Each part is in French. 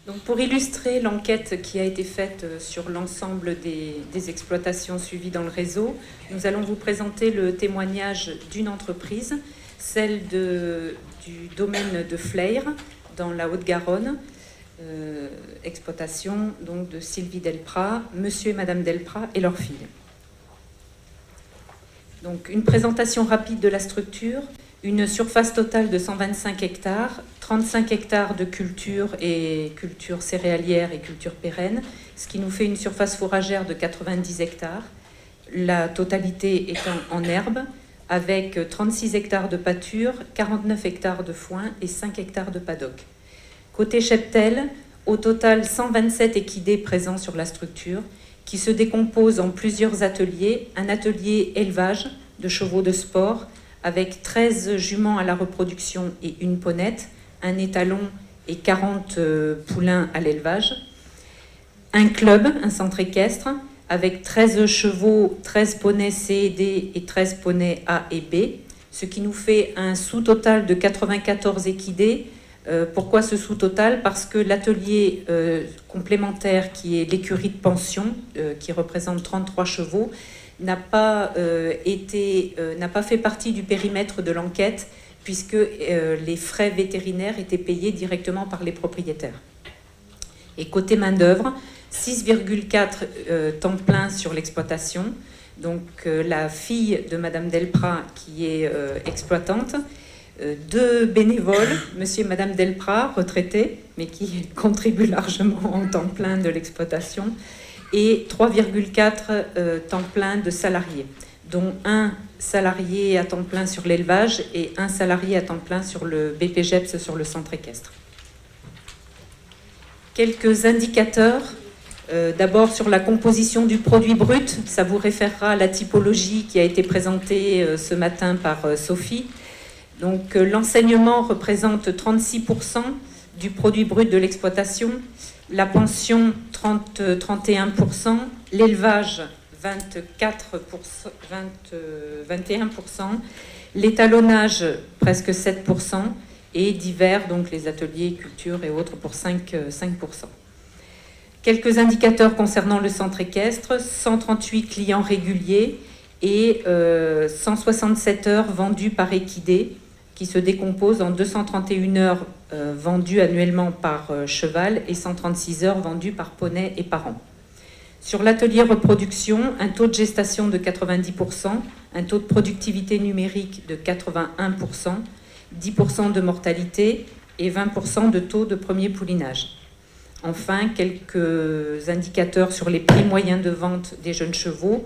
Donc pour illustrer l'enquête qui a été faite sur l'ensemble des exploitations suivies dans le réseau, nous allons vous présenter le témoignage d'une entreprise, celle du domaine de Fleyre, dans la Haute-Garonne, exploitation donc de Sylvie Delprat, monsieur et madame Delprat et leur fille. Donc une présentation rapide de la structure, une surface totale de 125 hectares, 35 hectares de culture et culture céréalière et culture pérenne, ce qui nous fait une surface fourragère de 90 hectares, la totalité étant en herbe, avec 36 hectares de pâture, 49 hectares de foin et 5 hectares de paddock. Côté cheptel, au total 127 équidés présents sur la structure, qui se décomposent en plusieurs ateliers, un atelier élevage de chevaux de sport, avec 13 juments à la reproduction et une ponette, un étalon et 40 poulains à l'élevage. Un club, un centre équestre, avec 13 chevaux, 13 poneys C et D et 13 poneys A et B, ce qui nous fait un sous-total de 94 équidés. Pourquoi ce sous-total? Parce que l'atelier complémentaire, qui est l'écurie de pension, qui représente 33 chevaux, n'a pas fait partie du périmètre de l'enquête, puisque les frais vétérinaires étaient payés directement par les propriétaires. Et côté main-d'œuvre, 6,4 temps plein sur l'exploitation. Donc la fille de Madame Delprat, qui est exploitante, 2 bénévoles, monsieur et madame Delprat, retraités, mais qui contribuent largement en temps plein de l'exploitation, et 3,4 temps plein de salariés, dont un salarié à temps plein sur l'élevage et un salarié à temps plein sur le BPGEPS, sur le centre équestre. Quelques indicateurs. D'abord sur la composition du produit brut, ça vous référera à la typologie qui a été présentée ce matin par Sophie. Donc l'enseignement représente 36% du produit brut de l'exploitation, la pension 31%, l'élevage 21%, l'étalonnage presque 7% et divers, donc les ateliers, culture et autres pour 5%. Quelques indicateurs concernant le centre équestre, 138 clients réguliers et 167 heures vendues par équidé, qui se décompose en 231 heures vendues annuellement par cheval et 136 heures vendues par poney et par an. Sur l'atelier reproduction, un taux de gestation de 90%, un taux de productivité numérique de 81%, 10% de mortalité et 20% de taux de premier poulinage. Enfin, quelques indicateurs sur les prix moyens de vente des jeunes chevaux.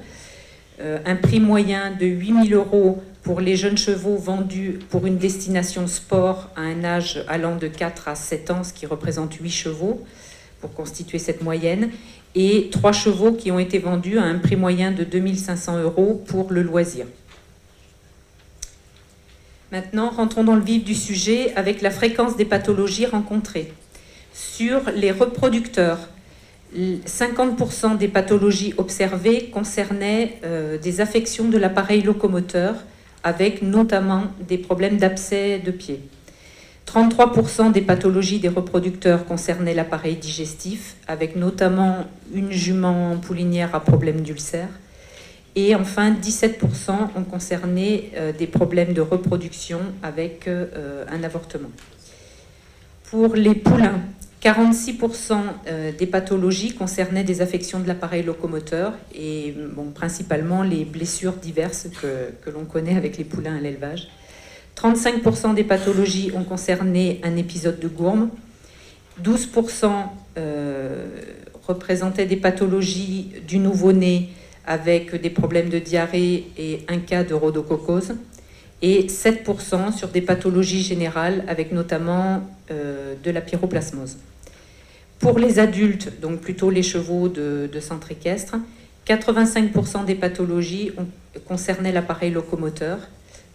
Un prix moyen de 8 000 € pour les jeunes chevaux vendus pour une destination sport à un âge allant de 4 à 7 ans, ce qui représente 8 chevaux pour constituer cette moyenne, et 3 chevaux qui ont été vendus à un prix moyen de 2 500 € pour le loisir. Maintenant, rentrons dans le vif du sujet avec la fréquence des pathologies rencontrées. Sur les reproducteurs, 50% des pathologies observées concernaient des affections de l'appareil locomoteur, avec notamment des problèmes d'abcès de pied. 33% des pathologies des reproducteurs concernaient l'appareil digestif, avec notamment une jument poulinière à problème d'ulcère. Et enfin, 17% ont concerné des problèmes de reproduction avec un avortement. Pour les poulains, 46% des pathologies concernaient des affections de l'appareil locomoteur et principalement les blessures diverses que l'on connaît avec les poulains à l'élevage. 35% des pathologies ont concerné un épisode de gourme. 12% représentaient des pathologies du nouveau-né avec des problèmes de diarrhée et un cas de rhodococose. Et 7% sur des pathologies générales avec notamment de la pyroplasmose. Pour les adultes, donc plutôt les chevaux de centre équestre, 85% des pathologies concernaient l'appareil locomoteur,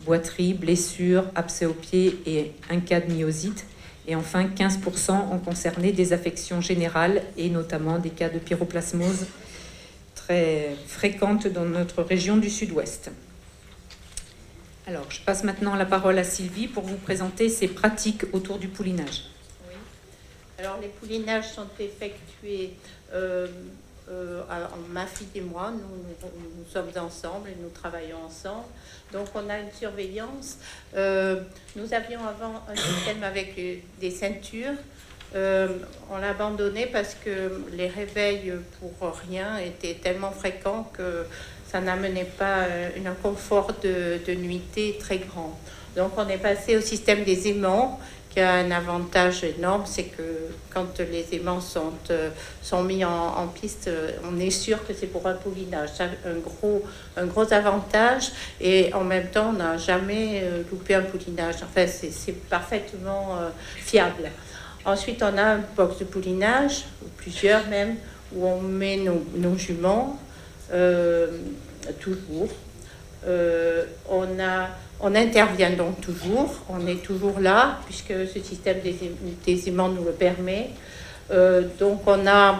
boiterie, blessures, abcès au pied et un cas de myosite. Et enfin, 15% ont concerné des affections générales et notamment des cas de pyroplasmose très fréquentes dans notre région du Sud-Ouest. Alors, je passe maintenant la parole à Sylvie pour vous présenter ses pratiques autour du poulinage. Alors, les poulinages sont effectués, ma fille et moi, nous sommes ensemble et nous travaillons ensemble. Donc, on a une surveillance. Nous avions avant un système avec des ceintures. On l'a abandonné parce que les réveils pour rien étaient tellement fréquents que ça n'amenait pas un confort de nuitée très grand. Donc, on est passé au système des aimants, qui a un avantage énorme, c'est que quand les aimants sont mis en piste, on est sûr que c'est pour un poulinage. C'est un gros avantage, et en même temps, on n'a jamais loupé un poulinage. Enfin, c'est parfaitement fiable. Ensuite, on a un box de poulinage, ou plusieurs même, où on met nos juments, toujours. On intervient donc toujours, on est toujours là, puisque ce système des aimants nous le permet. Donc on a,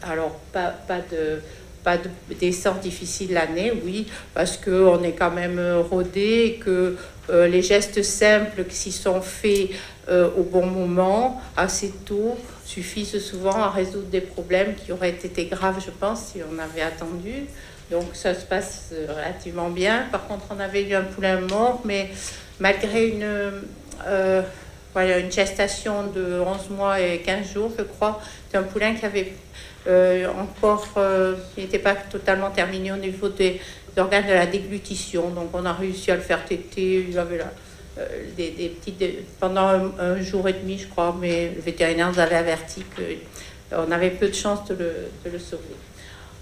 alors pas d'essor difficile l'année, oui, parce qu'on est quand même rodé, que les gestes simples qui sont faits au bon moment, assez tôt, suffisent souvent à résoudre des problèmes qui auraient été graves, je pense, si on avait attendu. Donc ça se passe relativement bien. Par contre, on avait eu un poulain mort, mais malgré une gestation de 11 mois et 15 jours, je crois, c'est un poulain qui avait qui n'était pas totalement terminé au niveau des organes de la déglutition. Donc on a réussi à le faire téter. Il avait des petites... Pendant un jour et demi, je crois, mais le vétérinaire nous avait averti qu'on avait peu de chances de le sauver.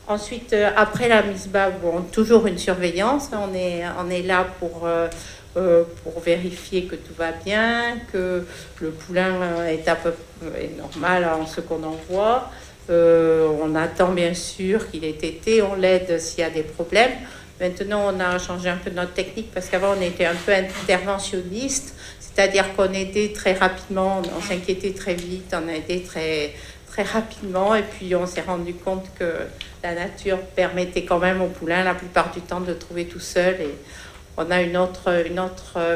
Ensuite, après la mise bas, toujours une surveillance. On est là pour vérifier que tout va bien, que le poulain est est normal en ce qu'on envoie. On attend bien sûr qu'il ait été, on l'aide s'il y a des problèmes. Maintenant, on a changé un peu notre technique parce qu'avant, on était un peu interventionniste, c'est-à-dire qu'on aidait très rapidement, on s'inquiétait très vite, on aidait très rapidement, et puis on s'est rendu compte que la nature permettait quand même au poulain la plupart du temps de trouver tout seul, et on a une autre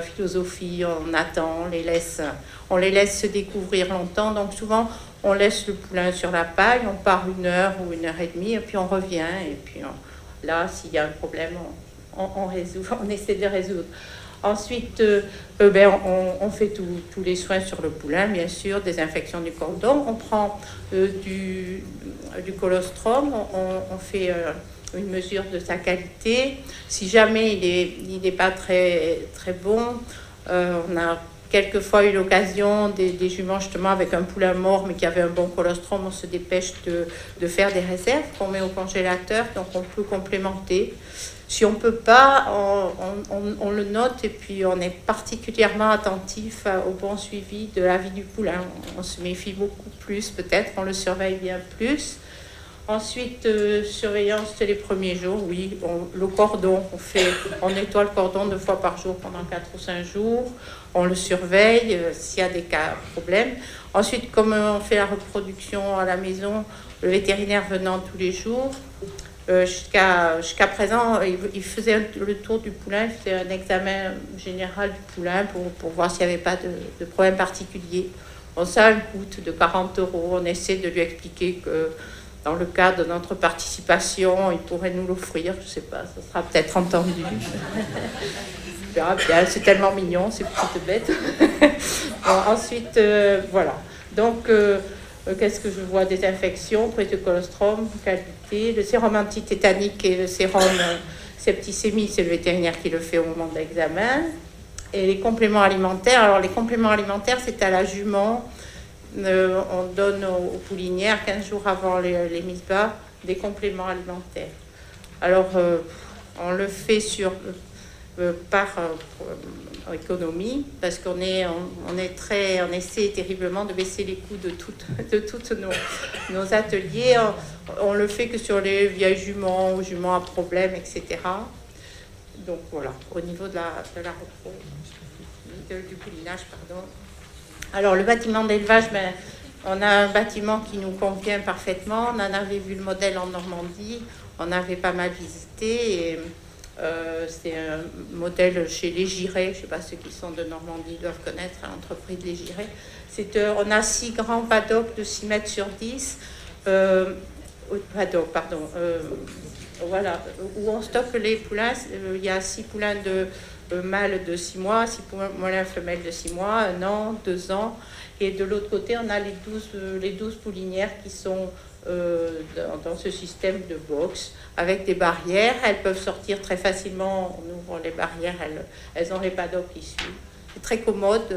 philosophie. On attend, on les laisse se découvrir longtemps. Donc souvent on laisse le poulain sur la paille, on part 1 heure ou 1 heure et demie, et puis on revient, et puis là s'il y a un problème on résout, on essaie de résoudre. Ensuite, on fait tous les soins sur le poulain, bien sûr, désinfection du cordon. On prend du colostrum, on fait une mesure de sa qualité. Si jamais il n'est pas très, très bon, on a quelquefois eu l'occasion des juments justement avec un poulain mort mais qui avait un bon colostrum, on se dépêche de faire des réserves qu'on met au congélateur, donc on peut complémenter. Si on ne peut pas, on le note, et puis on est particulièrement attentif au bon suivi de la vie du poulain. On se méfie beaucoup plus, peut-être, on le surveille bien plus. Ensuite, surveillance les premiers jours, oui. Le cordon, on nettoie le cordon 2 fois par jour pendant 4 ou 5 jours. On le surveille s'il y a des problèmes. Ensuite, comme on fait la reproduction à la maison, le vétérinaire venant tous les jours, jusqu'à présent, il faisait le tour du poulain, il faisait un examen général du poulain pour voir s'il n'y avait pas de problème particulier. Ça a un coût de 40 €. On essaie de lui expliquer que dans le cadre de notre participation, il pourrait nous l'offrir. Je ne sais pas, ça sera peut-être entendu. On verra bien, c'est tellement mignon, ces petites bêtes. Ensuite, voilà. Donc, qu'est-ce que je vois? Désinfection, prise de colostrum, qualité. Le sérum antitétanique et le sérum septicémie, c'est le vétérinaire qui le fait au moment de l'examen. Et les compléments alimentaires. Alors, les compléments alimentaires, c'est à la jument. On donne aux poulinières 15 jours avant les mises bas des compléments alimentaires. Alors, on le fait par économie, parce qu'on essaie terriblement de baisser les coûts de toutes nos ateliers. On le fait que sur les vieilles juments ou juments à problème, etc. Donc voilà, au niveau de la repro, du poulinage, pardon. Alors le bâtiment d'élevage, on a un bâtiment qui nous convient parfaitement. On en avait vu le modèle en Normandie, on avait pas mal visité, et c'est un modèle chez Les Girets. Je ne sais pas, ceux qui sont de Normandie doivent connaître l'entreprise Les Girets. On a 6 grands paddocks de 6 mètres sur 10. Paddock, pardon. Voilà, où on stocke les poulains. Il y a 6 poulains de mâles de 6 mois, 6 poulains femelles de 6 mois, 1 an, 2 ans. Et de l'autre côté, on a les 12 poulinières qui sont dans ce système de box avec des barrières. Elles peuvent sortir très facilement. On ouvre les barrières, elles ont les paddocks qui suivent. C'est très commode.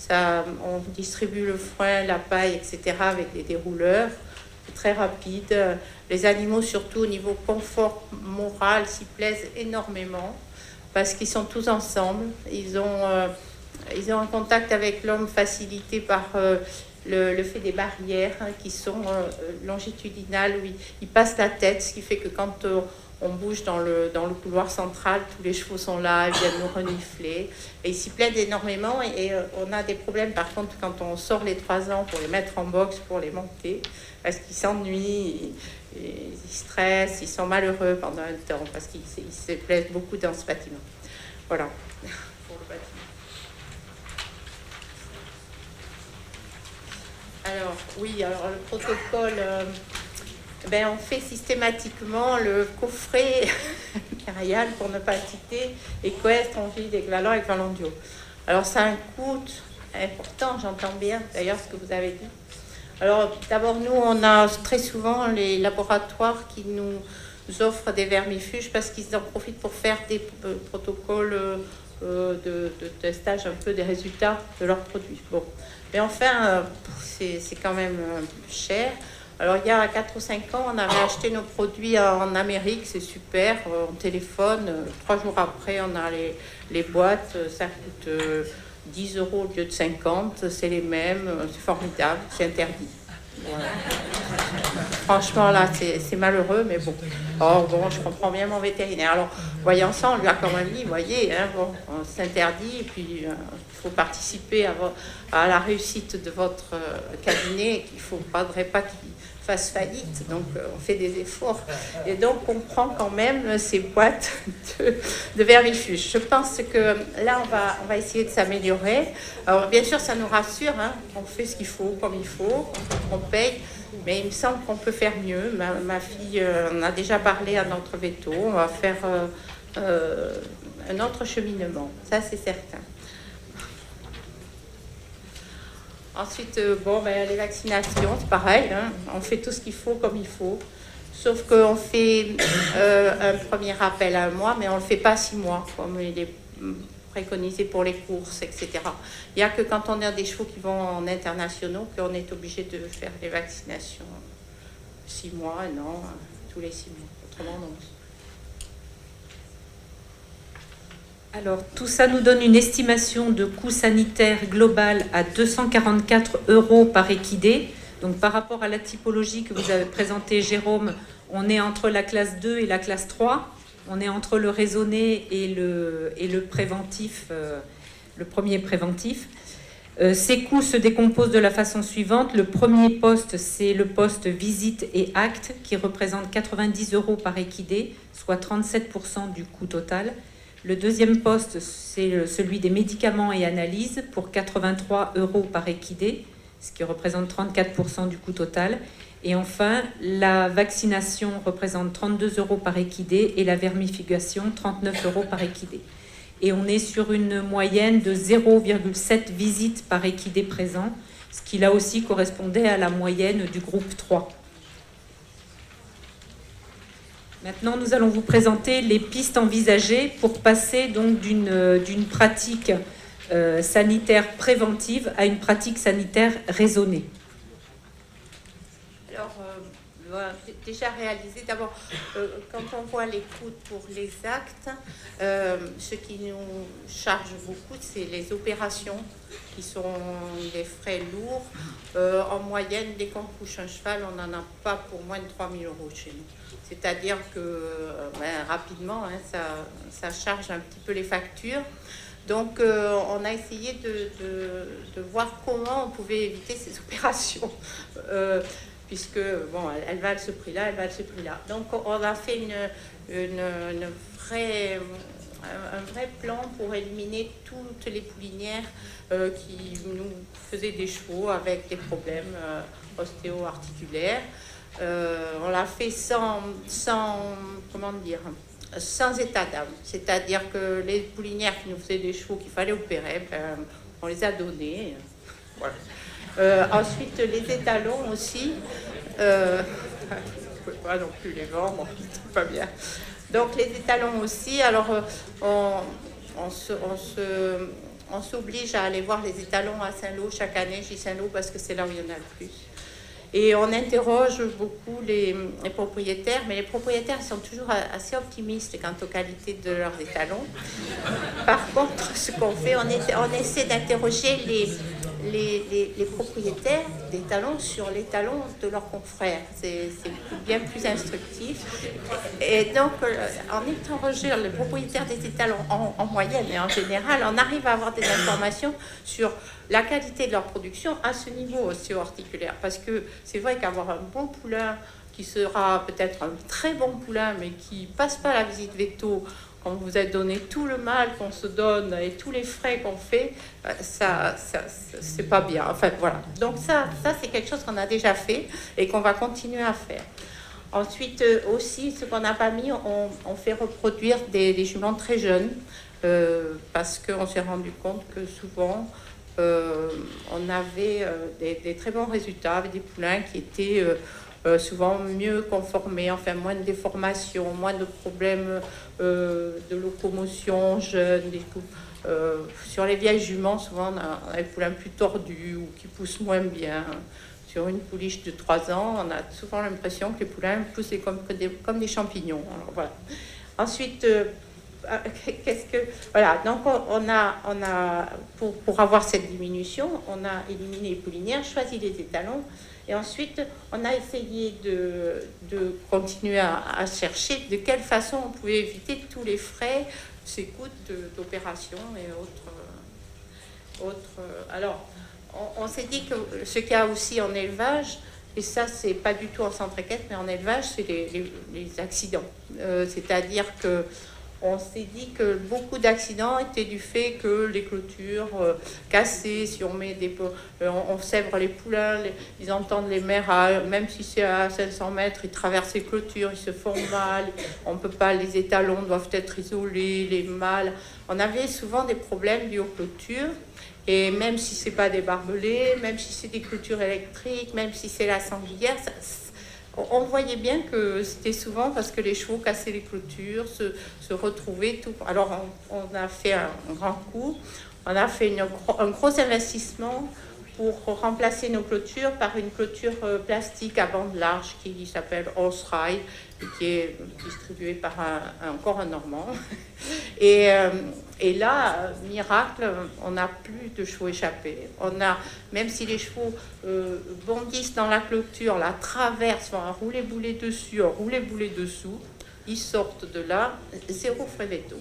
On distribue le foin, la paille, etc. avec des dérouleurs. C'est très rapide. Les animaux, surtout au niveau confort moral, s'y plaisent énormément parce qu'ils sont tous ensemble. Ils ont un contact avec l'homme facilité par le fait des barrières qui sont longitudinales où ils passent la tête, ce qui fait que quand on bouge dans le couloir central, tous les chevaux sont là, ils viennent nous renifler et ils s'y plaisent énormément et on a des problèmes par contre quand on sort les 3 ans pour les mettre en box, pour les monter parce qu'ils s'ennuient, ils stressent, ils sont malheureux pendant un temps parce qu'ils se plaisent beaucoup dans ce bâtiment. Voilà pour le bâtiment. Alors, oui, le protocole, on fait systématiquement le coffret impérial, pour ne pas citer, équestre, onvide, équivalent avec Valandio. Alors, ça a un coût important, j'entends bien d'ailleurs ce que vous avez dit. Alors, d'abord, nous, on a très souvent les laboratoires qui nous offrent des vermifuges parce qu'ils en profitent pour faire des protocoles de testage un peu des résultats de leurs produits. Bon. Mais enfin, c'est quand même cher. Alors, il y a 4 ou 5 ans, on avait acheté nos produits en Amérique, c'est super. On téléphone, 3 jours après, on a les boîtes, ça coûte 10 € au lieu de 50, c'est les mêmes, c'est formidable, c'est interdit. Voilà. Franchement, là, c'est malheureux, mais bon. Oh, bon, je comprends bien mon vétérinaire. Alors, voyant ça, on lui a quand même dit, voyez, c'est interdit, et puis il faut participer à la réussite de votre cabinet, qu'il ne faudrait pas qu'il fasse faillite, donc on fait des efforts. Et donc, on prend quand même ces boîtes de vermifuge. Je pense que là, on va essayer de s'améliorer. Alors, bien sûr, ça nous rassure, on fait ce qu'il faut, comme il faut, on paye. Mais il me semble qu'on peut faire mieux. Ma fille en a déjà parlé à notre veto. On va faire un autre cheminement. Ça, c'est certain. Ensuite, les vaccinations, c'est pareil. On fait tout ce qu'il faut comme il faut. Sauf qu'on fait un premier rappel à 1 mois, mais on ne le fait pas à 6 mois, comme il est préconisé pour les courses, etc. Il n'y a que quand on a des chevaux qui vont en internationaux qu'on est obligé de faire les vaccinations 6 mois, 1 an, tous les 6 mois. Autrement, non. Alors, tout ça nous donne une estimation de coût sanitaire global à 244 € par équidé. Donc, par rapport à la typologie que vous avez présentée, Jérôme, on est entre la classe 2 et la classe 3. On est entre le raisonné et le préventif, le premier préventif. Ces coûts se décomposent de la façon suivante. Le premier poste, c'est le poste visite et acte qui représente 90 € par équidé, soit 37% du coût total. Le deuxième poste, c'est celui des médicaments et analyses pour 83 € par équidé, ce qui représente 34% du coût total. Et enfin, la vaccination représente 32 € par équidé et la vermifugation 39 € par équidé. Et on est sur une moyenne de 0,7 visites par équidé présent, ce qui là aussi correspondait à la moyenne du groupe 3. Maintenant, nous allons vous présenter les pistes envisagées pour passer donc d'une pratique sanitaire préventive à une pratique sanitaire raisonnée. Alors, j'ai déjà réalisé, d'abord, quand on voit les coûts pour les actes, ce qui nous charge beaucoup, c'est les opérations, qui sont des frais lourds. En moyenne, dès qu'on couche un cheval, on n'en a pas pour moins de 3 000 € chez nous. C'est-à-dire que rapidement, ça charge un petit peu les factures. Donc, on a essayé de voir comment on pouvait éviter ces opérations. Puisque, elle valent ce prix-là, elle valent ce prix-là. Donc, on a fait une vraie un vrai plan pour éliminer toutes les poulinières qui nous faisaient des chevaux avec des problèmes ostéo-articulaires. On l'a fait comment dire, sans état d'âme. C'est-à-dire que les poulinières qui nous faisaient des chevaux qu'il fallait opérer, on les a donnés. Voilà. Ensuite, les étalons aussi. Je ne peux pas non plus les vendre, c'est pas bien. Donc les étalons aussi, alors on s'oblige à aller voir les étalons à Saint-Lô chaque année. Je dis Saint-Lô parce que c'est là où il y en a le plus. Et on interroge beaucoup les propriétaires, mais les propriétaires sont toujours assez optimistes quant aux qualités de leurs étalons. Par contre, ce qu'on fait, on essaie d'interroger les propriétaires d'étalons sur les talons de leurs confrères. C'est bien plus instructif. Et donc, en interrogeant les propriétaires des étalons en moyenne et en général, on arrive à avoir des informations sur la qualité de leur production à ce niveau ostéo-articulaire. Parce que c'est vrai qu'avoir un bon poulain qui sera peut-être un très bon poulain, mais qui ne passe pas la visite veto, quand vous avez donné tout le mal qu'on se donne et tous les frais qu'on fait, ça c'est pas bien. Enfin, voilà. Donc ça c'est quelque chose qu'on a déjà fait et qu'on va continuer à faire. Ensuite, aussi, ce qu'on n'a pas mis, on fait reproduire des juments très jeunes parce qu'on s'est rendu compte que souvent, on avait des très bons résultats avec des poulains qui étaient souvent mieux conformés, enfin moins de déformations, moins de problèmes de locomotion jeunes. Sur les vieilles juments, souvent on a des poulains plus tordus ou qui poussent moins bien. Sur une pouliche de 3 ans, on a souvent l'impression que les poulains poussent comme des champignons. Alors, voilà. Ensuite, voilà, donc on a pour avoir cette diminution, on a éliminé les poulinières, choisi les étalons, et ensuite on a essayé de continuer à chercher de quelle façon on pouvait éviter tous les frais, ces coûts d'opération et autres. Alors, on s'est dit que ce qu'il y a aussi en élevage, et ça c'est pas du tout en centre équestre, mais en élevage, c'est les accidents. C'est-à-dire que on s'est dit que beaucoup d'accidents étaient du fait que les clôtures cassées, si on met on sèvre les poulains, ils entendent les mères, même si c'est à 500 mètres, ils traversent les clôtures, ils se font mal, on peut pas, les étalons doivent être isolés, les mâles. On avait souvent des problèmes dus aux clôtures, et même si c'est pas des barbelés, même si c'est des clôtures électriques, même si c'est la sanglière, on voyait bien que c'était souvent parce que les chevaux cassaient les clôtures, se retrouvaient tout. Alors on a fait un grand coup, on a fait un gros investissement pour remplacer nos clôtures par une clôture plastique à bande large qui s'appelle Osrail, qui est distribuée par encore un Normand. Et là, miracle, on n'a plus de chevaux échappés. Même si les chevaux bondissent dans la clôture, la traversent, font un roulé-boulé dessus, un roulé-boulé dessous, ils sortent de là, 0 frais veto.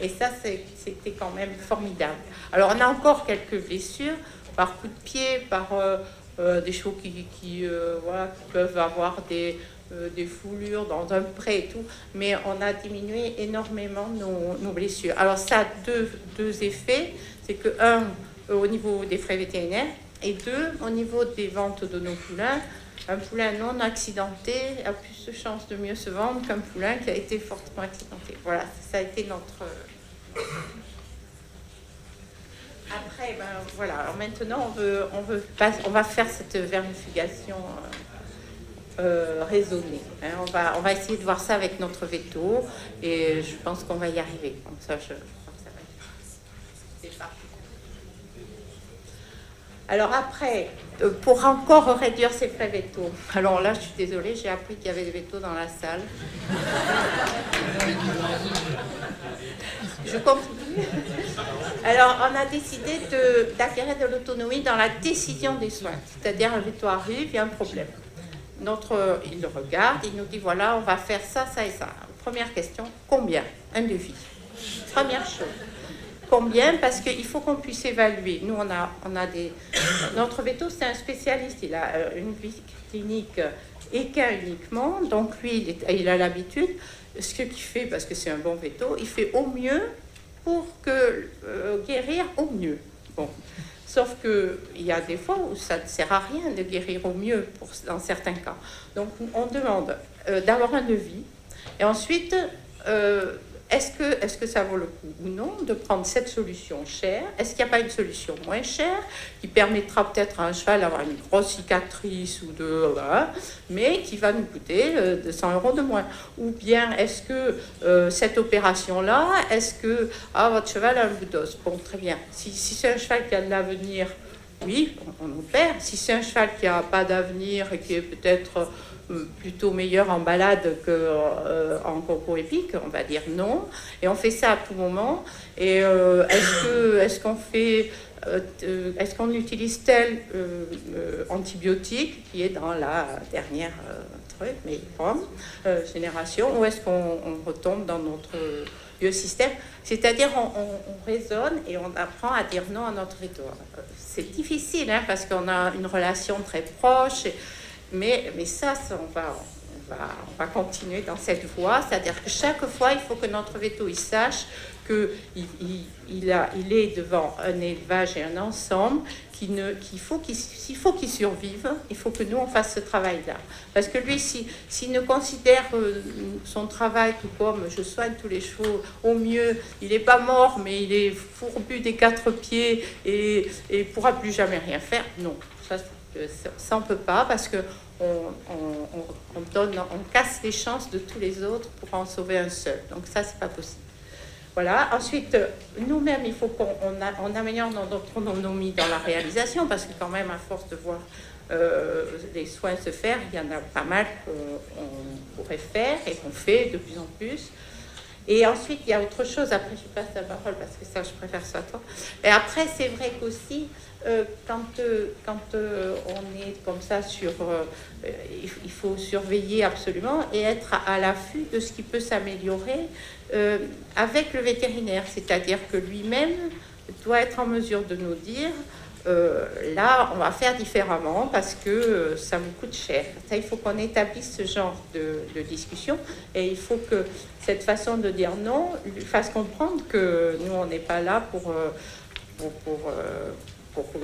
Et ça, c'était quand même formidable. Alors, on a encore quelques blessures, par coup de pied, par des chevaux qui peuvent avoir des foulures dans un pré et tout, mais on a diminué énormément nos blessures. Alors ça a deux effets, c'est que au niveau des frais vétérinaires, et 2, au niveau des ventes de nos poulains, un poulain non accidenté a plus de chances de mieux se vendre qu'un poulain qui a été fortement accidenté. Voilà, ça a été notre... Après, voilà. Alors maintenant, on va faire cette vermifugation raisonnée. Hein. On va essayer de voir ça avec notre veto, et je pense qu'on va y arriver. Comme ça, je crois que ça va être... C'est parti. Alors après, pour encore réduire ces frais vétos, alors là, je suis désolée, j'ai appris qu'il y avait des vétos dans la salle. Je continue. Alors, on a décidé d'acquérir de l'autonomie dans la décision des soins. C'est-à-dire, un veto arrive, il y a un problème. Il le regarde, il nous dit, voilà, on va faire ça, ça et ça. Première question, combien? Un devis. Première chose. Combien? Parce qu'il faut qu'on puisse évaluer. Nous, on a des... Notre veto, c'est un spécialiste. Il a une clinique équin uniquement. Donc lui, il a l'habitude, ce qu'il fait, parce que c'est un bon veto, il fait au mieux pour guérir au mieux. Bon. Sauf qu'il y a des fois où ça ne sert à rien de guérir au mieux dans certains cas. Donc on demande d'avoir un devis et ensuite est-ce que ça vaut le coup ou non de prendre cette solution chère? Est-ce qu'il n'y a pas une solution moins chère qui permettra peut-être à un cheval d'avoir une grosse cicatrice ou voilà, mais qui va nous coûter 200 € de moins? Ou bien est-ce que cette opération-là, est-ce que votre cheval a un bout d'os? Bon, très bien. Si c'est un cheval qui a de l'avenir, oui, on opère. Si c'est un cheval qui n'a pas d'avenir et qui est peut-être plutôt meilleur en balade qu'en concours épique, on va dire non. Et on fait ça à tout moment. Et est-ce qu'on utilise tel antibiotique qui est dans la dernière génération, ou est-ce qu'on retombe dans notre vieux système? C'est-à-dire on raisonne et on apprend à dire non à notre veto. C'est difficile parce qu'on a une relation très proche. Mais ça, on va continuer dans cette voie, c'est-à-dire que chaque fois, il faut que notre veto il sache qu'il est devant un élevage et un ensemble s'il faut qu'il survive, il faut que nous, on fasse ce travail-là. Parce que lui, s'il ne considère son travail tout comme je soigne tous les chevaux au mieux, il n'est pas mort, mais il est fourbu des 4 pieds et ne pourra plus jamais rien faire, non. Ça on peut pas parce que on casse les chances de tous les autres pour en sauver un seul. Donc ça, c'est pas possible. Voilà. Ensuite, nous-mêmes, il faut qu'on améliore notre autonomie dans la réalisation, parce que quand même, à force de voir les soins se faire, il y en a pas mal qu'on pourrait faire et qu'on fait de plus en plus. Et ensuite, il y a autre chose. Après, je passe la parole parce que ça, je préfère ça à toi. Et après, c'est vrai qu'aussi, quand on est comme ça il faut surveiller absolument et être à l'affût de ce qui peut s'améliorer avec le vétérinaire. C'est-à-dire que lui-même doit être en mesure de nous dire là, on va faire différemment parce que ça vous coûte cher. Ça, il faut qu'on établisse ce genre de discussion et il faut que cette façon de dire non lui fasse comprendre que nous, on n'est pas là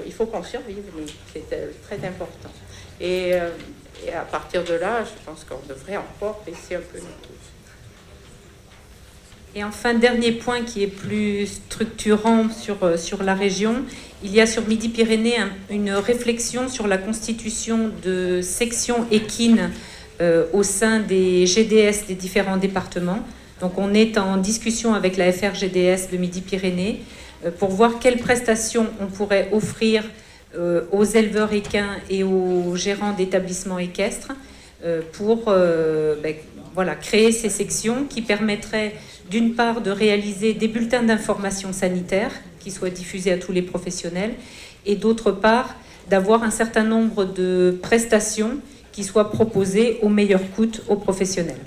il faut qu'on survive, c'est très important. Et à partir de là, je pense qu'on devrait encore baisser un peu nos taux. Et enfin, dernier point qui est plus structurant sur la région, il y a sur Midi-Pyrénées une réflexion sur la constitution de sections équines au sein des GDS des différents départements. Donc on est en discussion avec la FRGDS de Midi-Pyrénées pour voir quelles prestations on pourrait offrir aux éleveurs équins et aux gérants d'établissements équestres pour créer ces sections qui permettraient d'une part de réaliser des bulletins d'information sanitaire qui soient diffusés à tous les professionnels et d'autre part d'avoir un certain nombre de prestations qui soient proposées au meilleur coût aux professionnels.